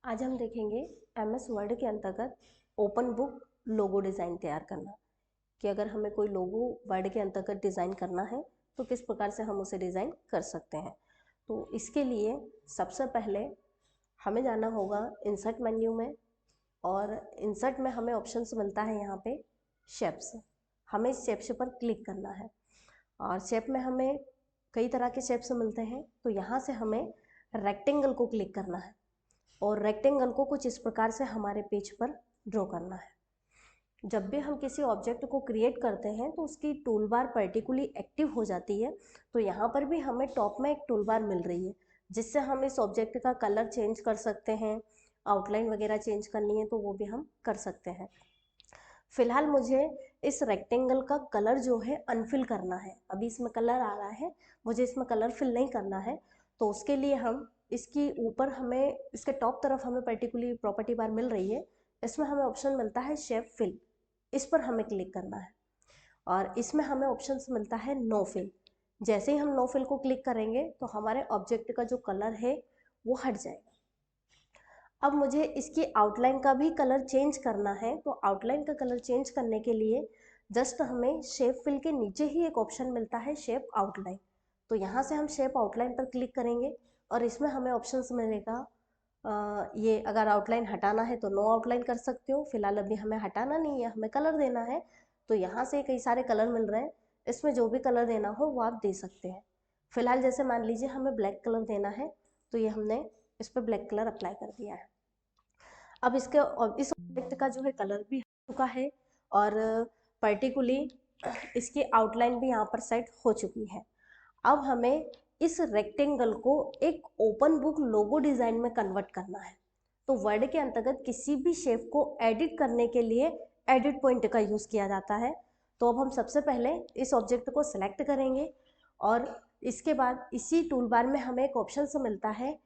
आज हम देखेंगे एमएस वर्ड के अंतर्गत ओपन बुक लोगो डिज़ाइन तैयार करना कि अगर हमें कोई लोगो वर्ड के अंतर्गत डिज़ाइन करना है तो किस प्रकार से हम उसे डिज़ाइन कर सकते हैं। तो इसके लिए सबसे पहले हमें जाना होगा इंसर्ट मेन्यू में, और इंसर्ट में हमें ऑप्शंस मिलता है यहाँ पे शेप्स। हमें इस शेप्स पर क्लिक करना है और शेप में हमें कई तरह के शेप्स मिलते हैं। तो यहाँ से हमें रेक्टेंगल को क्लिक करना है और रेक्टेंगल को कुछ इस प्रकार से हमारे पेज पर ड्रॉ करना है। जब भी हम किसी ऑब्जेक्ट को क्रिएट करते हैं तो उसकी टूल बार पर्टिकुलरली एक्टिव हो जाती है। तो यहाँ पर भी हमें टॉप में एक टूल बार मिल रही है जिससे हम इस ऑब्जेक्ट का कलर चेंज कर सकते हैं, आउटलाइन वगैरह चेंज करनी है तो वो भी हम कर सकते हैं। फिलहाल मुझे इस रेक्टेंगल का कलर जो है अनफिल करना है। अभी इसमें कलर आ रहा है, मुझे इसमें कलर फिल नहीं करना है। तो उसके लिए हम इसकी ऊपर हमें इसके टॉप तरफ हमें पर्टिकुलरली प्रॉपर्टी बार मिल रही है, इसमें हमें ऑप्शन मिलता है शेप फिल। इस पर हमें क्लिक करना है और इसमें हमें ऑप्शन मिलता है नो फिल। जैसे ही हम नो फिल को क्लिक करेंगे तो हमारे ऑब्जेक्ट का जो कलर है वो हट जाएगा। अब मुझे इसकी आउटलाइन का भी कलर चेंज करना है। तो आउटलाइन का कलर चेंज करने के लिए जस्ट हमें शेप फिल के नीचे ही एक ऑप्शन मिलता है शेप आउटलाइन। तो यहाँ से हम शेप आउटलाइन पर क्लिक करेंगे और इसमें हमें ऑप्शंस मिलेगा ये अगर आउटलाइन हटाना है तो नो आउटलाइन कर सकते हो। फिलहाल अभी हमें हटाना नहीं है, हमें कलर देना है। तो यहाँ से कई सारे कलर मिल रहे हैं, इसमें जो भी कलर देना हो वो आप दे सकते हैं। फिलहाल जैसे मान लीजिए हमें ब्लैक कलर देना है तो ये हमने इस पर ब्लैक कलर अप्लाई कर दिया है। अब इसके इस ऑब्जेक्ट का जो है कलर भी हो चुका है और पर्टिकुलरली इसकी आउटलाइन भी यहाँ पर सेट हो चुकी है। अब हमें इस रेक्टेंगल को एक ओपन बुक लोगो डिज़ाइन में कन्वर्ट करना है। तो वर्ड के अंतर्गत किसी भी शेप को एडिट करने के लिए एडिट पॉइंट का यूज़ किया जाता है। तो अब हम सबसे पहले इस ऑब्जेक्ट को सिलेक्ट करेंगे और इसके बाद इसी टूल बार में हमें एक ऑप्शन से मिलता है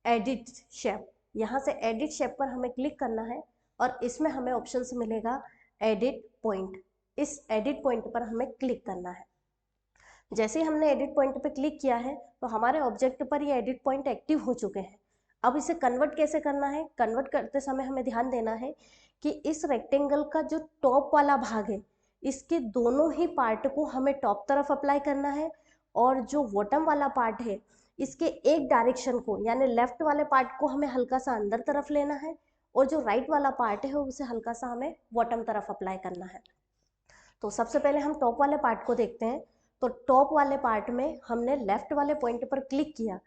एडिट शेप। यहाँ से एडिट शेप पर हमें क्लिक करना है और इसमें हमें ऑप्शन से मिलेगा एडिट पॉइंट। इस एडिट पॉइंट पर हमें क्लिक करना है। जैसे ही हमने एडिट पॉइंट पे क्लिक किया है तो हमारे ऑब्जेक्ट पर ये एडिट पॉइंट एक्टिव हो चुके हैं। अब इसे कन्वर्ट कैसे करना है? कन्वर्ट करते समय हमें ध्यान देना है कि इस रेक्टेंगल का जो टॉप वाला भाग है इसके दोनों ही पार्ट को हमें टॉप तरफ अप्लाई करना है और जो बॉटम वाला पार्ट है इसके एक डायरेक्शन को यानी लेफ्ट वाले पार्ट को हमें हल्का सा अंदर तरफ लेना है और जो राइट वाला पार्ट है उसे हल्का सा हमें बॉटम तरफ अप्लाई करना है। तो सबसे पहले हम टॉप वाले पार्ट को देखते हैं। तो टॉप वाले पार्ट में हमने लेफ्ट वाले पॉइंट पर क्लिक किया।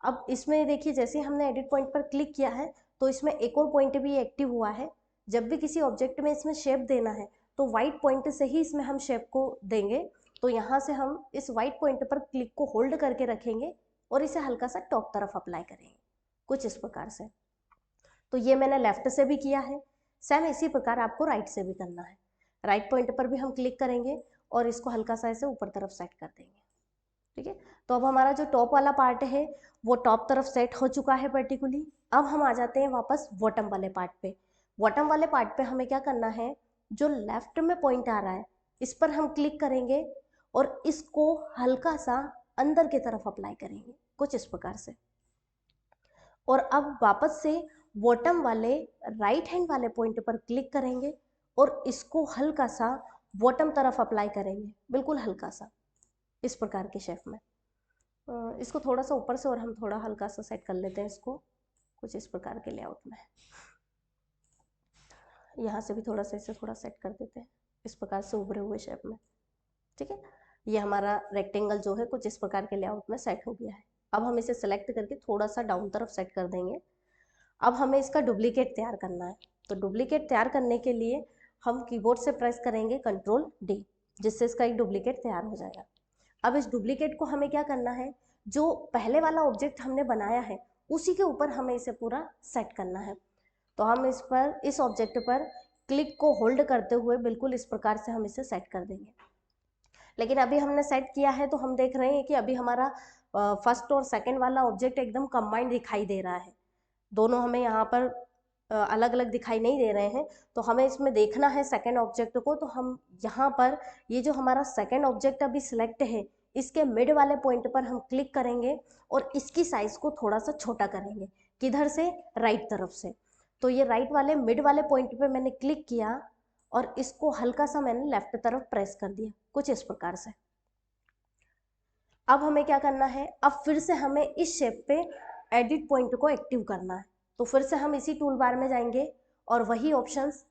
अब इसमें देखिए जैसे ही हमने एडिट पॉइंट पर क्लिक किया है तो इसमें एक और पॉइंट भी एक्टिव हुआ है। जब भी किसी ऑब्जेक्ट में इसमें शेप देना है तो वाइट पॉइंट से ही इसमें हम शेप को देंगे। तो यहाँ से हम इस वाइट पॉइंट पर क्लिक को होल्ड करके रखेंगे और इसे हल्का सा टॉप तरफ अप्लाई करेंगे कुछ इस प्रकार से। तो ये मैंने लेफ्ट से भी किया है, सेम इसी प्रकार आपको राइट से भी करना है। राइट पॉइंट पर भी हम क्लिक करेंगे और इसको हल्का सा ऐसे ऊपर तरफ सेट कर देंगे। ठीक है, तो अब हमारा जो टॉप वाला पार्ट है वो टॉप तरफ सेट हो चुका है पर्टिकुलरली। अब हम आ जाते हैं वापस बॉटम वाले पार्ट पे। बॉटम वाले पार्ट पे हमें क्या करना है, जो लेफ्ट में पॉइंट आ रहा है इस पर हम क्लिक करेंगे और इसको हल्का सा अंदर की तरफ अप्लाई करेंगे कुछ इस प्रकार से। और अब वापस से बॉटम वाले राइट हैंड वाले पॉइंट पर क्लिक करेंगे और इसको हल्का सा बॉटम तरफ अप्लाई करेंगे, बिल्कुल हल्का सा इस प्रकार के शेप में। इसको थोड़ा सा ऊपर से और हम थोड़ा हल्का सा सेट कर लेते हैं इसको कुछ इस प्रकार के लेआउट में। यहाँ से भी थोड़ा सा इसे थोड़ा सेट कर देते हैं इस प्रकार से उभरे हुए शेप में। ठीक है, ये हमारा रेक्टेंगल जो है कुछ इस प्रकार के लेआउट में सेट हो गया है। अब हम इसे सेलेक्ट करके थोड़ा सा डाउन तरफ सेट कर देंगे। अब हमें इसका डुप्लीकेट तैयार करना है। तो डुप्लीकेट तैयार करने के लिए हम कीबोर्ड से प्रेस करेंगे Ctrl+D, जिससे इसका एक डुप्लीकेट तैयार हो जाएगा। अब इस डुप्लीकेट को हमें क्या करना है, जो पहले वाला ऑब्जेक्ट हमने बनाया है उसी के ऊपर हमें इसे पूरा सेट करना है। तो हम इस ऑब्जेक्ट पर क्लिक को होल्ड करते हुए बिल्कुल इस प्रकार से हम इसे सेट कर देंगे। लेकिन अभी हमने सेट किया है तो हम देख रहे हैं कि अभी हमारा फर्स्ट और सेकंड वाला ऑब्जेक्ट एकदम कंबाइंड दिखाई दे रहा है। दोनों हमें यहाँ पर अलग अलग दिखाई नहीं दे रहे हैं। तो हमें इसमें देखना है सेकंड ऑब्जेक्ट को। तो हम यहाँ पर ये जो हमारा सेकंड ऑब्जेक्ट अभी सिलेक्ट है इसके मिड वाले पॉइंट पर हम क्लिक करेंगे और इसकी साइज को थोड़ा सा छोटा करेंगे किधर से, राइट तरफ से। तो ये राइट वाले मिड वाले पॉइंट पे मैंने क्लिक किया और इसको हल्का सा मैंने लेफ्ट तरफ प्रेस कर दिया, कुछ इस प्रकार से। अब हमें क्या करना है, अब फिर से हमें इस शेप पे एडिट पॉइंट को एक्टिव करना है। तो फिर से हम इसी टूल बार में जाएंगे और वही ऑप्शंस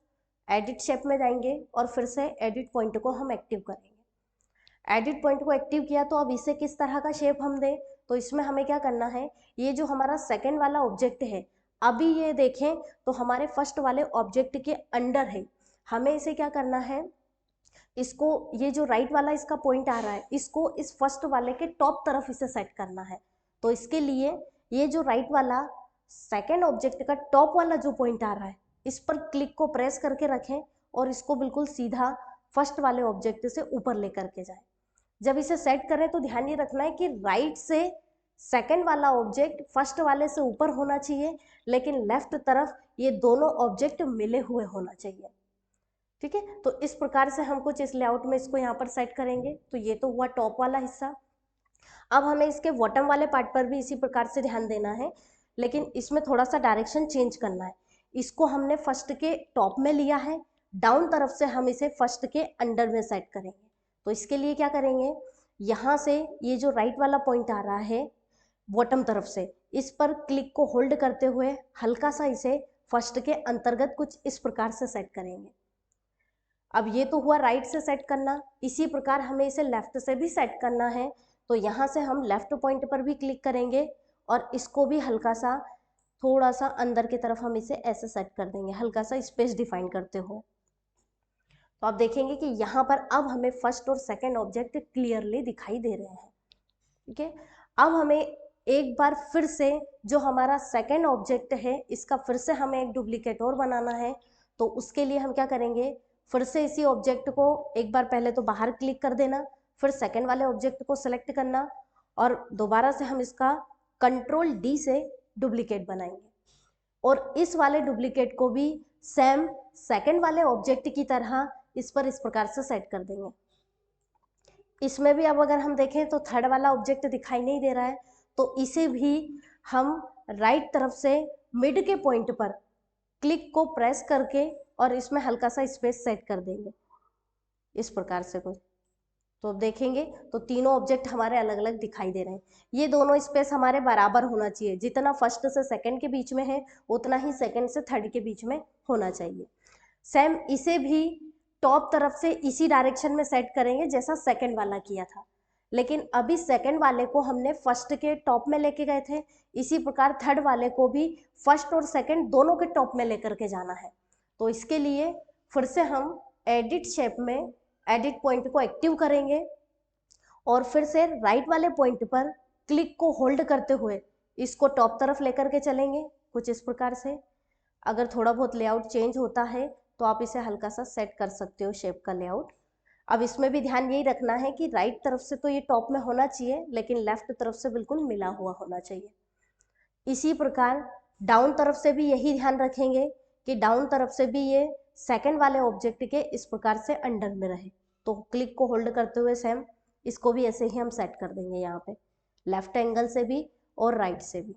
एडिट शेप में जाएंगे और फिर से एडिट पॉइंट को हम एक्टिव करेंगे। एडिट पॉइंट को एक्टिव किया तो अब इसे किस तरह का शेप हम दें, तो इसमें हमें क्या करना है, ये जो हमारा सेकेंड वाला ऑब्जेक्ट है, अभी ये देखें तो हमारे फर्स्ट वाले ऑब्जेक्ट के अंडर है। हमें इसे क्या करना है, इसको, ये जो राइट वाला इसका पॉइंट आ रहा है, इसको इस फर्स्ट वाले के टॉप तरफ इसे सेट करना है। तो इसके लिए ये जो राइट वाला सेकेंड ऑब्जेक्ट का टॉप वाला जो पॉइंट आ रहा है, इस पर क्लिक को प्रेस करके रखें और इसको बिल्कुल सीधा फर्स्ट वाले ऑब्जेक्ट से ऊपर लेकर के जाएं। जब इसे सेट करें तो ध्यान ये रखना है कि राइट से सेकेंड वाला ऑब्जेक्ट फर्स्ट वाले से ऊपर होना चाहिए, लेकिन लेफ्ट तरफ ये दोनों ऑब्जेक्ट मिले हुए होना चाहिए। ठीक है, तो इस प्रकार से हम कुछ इस लेआउट में इसको यहाँ पर सेट करेंगे। तो ये तो हुआ टॉप वाला हिस्सा। अब हमें इसके बॉटम वाले पार्ट पर भी इसी प्रकार से ध्यान देना है, लेकिन इसमें थोड़ा सा डायरेक्शन चेंज करना है। इसको हमने फर्स्ट के टॉप में लिया है, डाउन तरफ से हम इसे फर्स्ट के अंडर में सेट करेंगे। तो इसके लिए क्या करेंगे, यहाँ से ये जो राइट वाला पॉइंट आ रहा है बॉटम तरफ से, इस पर क्लिक को होल्ड करते हुए हल्का सा इसे फर्स्ट के अंतर्गत कुछ इस प्रकार से सेट करेंगे। अब ये तो हुआ राइट से सेट करना, इसी प्रकार हमें इसे लेफ्ट से भी सेट करना है। तो यहाँ से हम लेफ्ट पॉइंट पर भी क्लिक करेंगे और इसको भी हल्का सा, थोड़ा सा अंदर की तरफ हम इसे ऐसे सेट कर देंगे, हल्का सा स्पेस डिफाइन करते हुए। तो आप देखेंगे कि यहाँ पर अब हमें फर्स्ट और सेकेंड ऑब्जेक्ट क्लियरली दिखाई दे रहे हैं। ठीक है, अब हमें एक बार फिर से जो हमारा सेकेंड ऑब्जेक्ट है, इसका फिर से हमें एक डुप्लीकेट और बनाना है। तो उसके लिए हम क्या करेंगे, फिर से इसी ऑब्जेक्ट को एक बार पहले तो बाहर क्लिक कर देना, फिर सेकेंड वाले ऑब्जेक्ट को सेलेक्ट करना और दोबारा से हम इसका कंट्रोल डी से डुप्लीकेट बनाएंगे और इस वाले डुप्लीकेट को भी सेम सेकेंड वाले ऑब्जेक्ट की तरह इस पर इस प्रकार से सेट कर देंगे। इसमें भी अब अगर हम देखें तो थर्ड वाला ऑब्जेक्ट दिखाई नहीं दे रहा है, तो इसे भी हम राइट तरफ से मिड के पॉइंट पर क्लिक को प्रेस करके और इसमें हल्का सा स्पेस सेट कर देंगे इस प्रकार से कोई। तो अब देखेंगे तो तीनों ऑब्जेक्ट हमारे अलग अलग दिखाई दे रहे हैं। ये दोनों स्पेस हमारे बराबर होना चाहिए, जितना फर्स्ट से सेकंड के बीच में है उतना ही सेकंड से थर्ड के बीच में होना चाहिए। सेम इसे भी टॉप तरफ से इसी डायरेक्शन में सेट करेंगे जैसा सेकंड वाला किया था, लेकिन अभी सेकंड वाले को हमने फर्स्ट के टॉप में लेके गए थे, इसी प्रकार थर्ड वाले को भी फर्स्ट और सेकंड दोनों के टॉप में लेकर के जाना है। तो इसके लिए फिर से हम एडिट शेप में एडिट पॉइंट को एक्टिव करेंगे और फिर से राइट वाले पॉइंट पर क्लिक को होल्ड करते हुए इसको टॉप तरफ लेकर के चलेंगे कुछ इस प्रकार से। अगर थोड़ा बहुत लेआउट चेंज होता है तो आप इसे हल्का सा सेट कर सकते हो शेप का लेआउट। अब इसमें भी ध्यान यही रखना है कि राइट तरफ से तो ये टॉप में होना चाहिए, लेकिन लेफ्ट तरफ से बिल्कुल मिला हुआ होना चाहिए। इसी प्रकार डाउन तरफ से भी यही ध्यान रखेंगे कि डाउन तरफ से भी ये सेकंड वाले ऑब्जेक्ट के इस प्रकार से अंडर में रहे। तो क्लिक को होल्ड करते हुए सेम इसको भी ऐसे ही हम सेट कर देंगे यहाँ पे, लेफ्ट एंगल से भी और राइट से भी।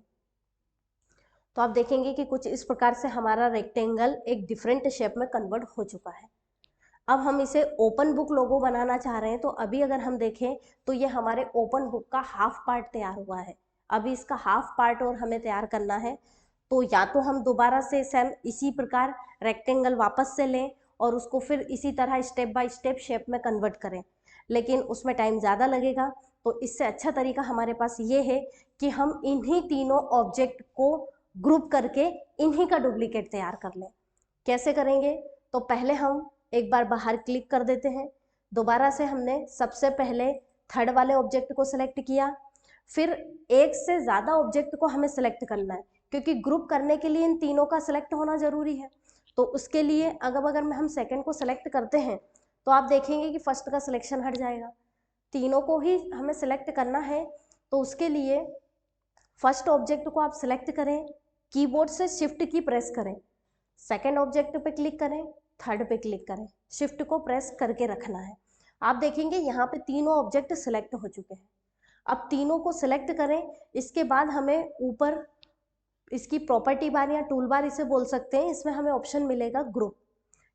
तो आप देखेंगे कि कुछ इस प्रकार से हमारा रेक्टेंगल एक डिफरेंट शेप में कन्वर्ट हो चुका है। अब हम इसे ओपन बुक लोगो बनाना चाह रहे हैं, तो अभी अगर हम देखें तो ये हमारे ओपन बुक का हाफ पार्ट तैयार हुआ है। अभी इसका हाफ पार्ट और हमें तैयार करना है, तो या तो हम दोबारा से सेम इसी प्रकार रेक्टेंगल वापस से लें और उसको फिर इसी तरह स्टेप बाय स्टेप शेप में कन्वर्ट करें, लेकिन उसमें टाइम ज़्यादा लगेगा। तो इससे अच्छा तरीका हमारे पास ये है कि हम इन्हीं तीनों ऑब्जेक्ट को ग्रुप करके इन्हीं का डुप्लीकेट तैयार कर लें। कैसे करेंगे, तो पहले हम एक बार बाहर क्लिक कर देते हैं, दोबारा से हमने सबसे पहले थर्ड वाले ऑब्जेक्ट को सिलेक्ट किया, फिर एक से ज़्यादा ऑब्जेक्ट को हमें सिलेक्ट करना है क्योंकि ग्रुप करने के लिए इन तीनों का सिलेक्ट होना ज़रूरी है। तो उसके लिए अगर हम सेकंड को सिलेक्ट करते हैं तो आप देखेंगे कि फर्स्ट का सिलेक्शन हट जाएगा। तीनों को ही हमें सिलेक्ट करना है, तो उसके लिए फर्स्ट ऑब्जेक्ट को आप सिलेक्ट करें, कीबोर्ड से शिफ्ट की प्रेस करें, सेकेंड ऑब्जेक्ट पे क्लिक करें, थर्ड पे क्लिक करें, शिफ्ट को प्रेस करके रखना है। आप देखेंगे यहाँ पे तीनों ऑब्जेक्ट सिलेक्ट हो चुके हैं। अब तीनों को सिलेक्ट करें, इसके बाद हमें ऊपर इसकी प्रॉपर्टी बार या टूल बार इसे बोल सकते हैं। इसमें हमें ऑप्शन मिलेगा ग्रुप।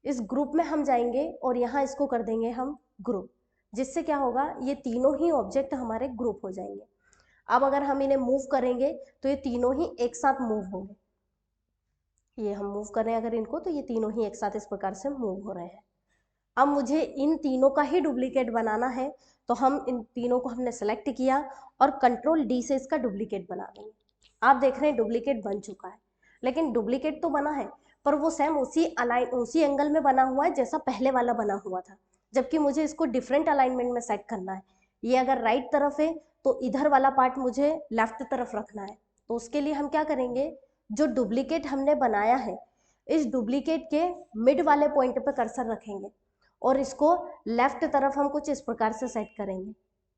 इस ग्रुप में हम जाएंगे और यहाँ इसको कर देंगे हम ग्रुप, जिससे क्या होगा, ये तीनों ही ऑब्जेक्ट हमारे ग्रुप हो जाएंगे। अब अगर हम इन्हें मूव करेंगे तो ये तीनों ही एक साथ मूव होंगे। ये हम मूव कर रहे हैं अगर इनको, तो ये तीनों ही एक साथ इस प्रकार से मूव हो रहे हैं। अब मुझे इन तीनों का ही डुप्लीकेट बनाना है, तो हम इन तीनों को हमने सेलेक्ट किया और कंट्रोल डी से इसका डुप्लीकेट बना देंगे। आप देख रहे हैं डुप्लीकेट बन चुका है, लेकिन डुप्लीकेट तो बना है पर वो सेम उसी एंगल में बना हुआ है जैसा पहले वाला बना हुआ था, जबकि मुझे इसको डिफरेंट अलाइनमेंट में सेट करना है। ये अगर राइट तरफ है तो इधर वाला पार्ट मुझे लेफ्ट तरफ रखना है। तो उसके लिए हम क्या करेंगे, जो डुप्लीकेट हमने बनाया है इस डुप्लीकेट के मिड वाले पॉइंट पे कर्सर रखेंगे और इसको लेफ्ट तरफ हम कुछ इस प्रकार से सेट करेंगे।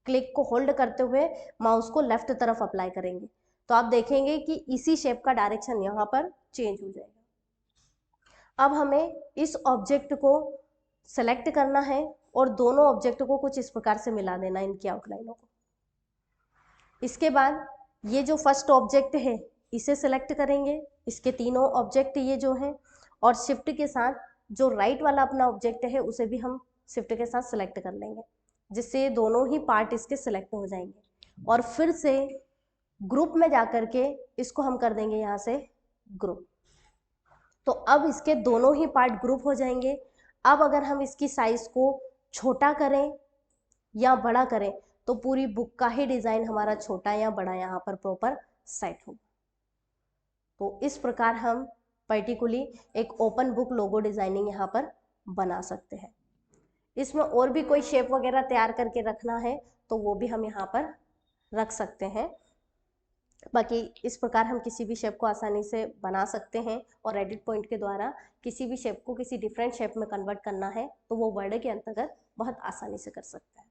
क्लिक को होल्ड करते हुए माउस को लेफ्ट तरफ अप्लाई करेंगे, तो आप देखेंगे कि इसी शेप का डायरेक्शन यहाँ पर चेंज हो जाएगा। अब हमें इस ऑब्जेक्ट को सेलेक्ट करना है और दोनों ऑब्जेक्ट को कुछ इस प्रकार से मिला देना, इनकी आउटलाइनों को। इसके बाद ये जो फर्स्ट ऑब्जेक्ट है इसे सेलेक्ट करेंगे, इसके तीनों ऑब्जेक्ट ये जो हैं, और शिफ्ट के साथ जो राइट वाला अपना ऑब्जेक्ट है उसे भी हम शिफ्ट के साथ सेलेक्ट कर लेंगे, जिससे दोनों ही पार्ट इसके सेलेक्ट हो जाएंगे। और फिर से ग्रुप में जाकर के इसको हम कर देंगे यहाँ से ग्रुप। तो अब इसके दोनों ही पार्ट ग्रुप हो जाएंगे। अब अगर हम इसकी साइज को छोटा करें या बड़ा करें तो पूरी बुक का ही डिजाइन हमारा छोटा या बड़ा यहाँ पर प्रॉपर सेट होगा। तो इस प्रकार हम पर्टिकुलरली एक ओपन बुक लोगो डिजाइनिंग यहाँ पर बना सकते हैं। इसमें और भी कोई शेप वगैरह तैयार करके रखना है तो वो भी हम यहाँ पर रख सकते हैं। बाकी इस प्रकार हम किसी भी शेप को आसानी से बना सकते हैं और एडिट पॉइंट के द्वारा किसी भी शेप को किसी डिफरेंट शेप में कन्वर्ट करना है तो वो वर्ड के अंतर्गत बहुत आसानी से कर सकते हैं।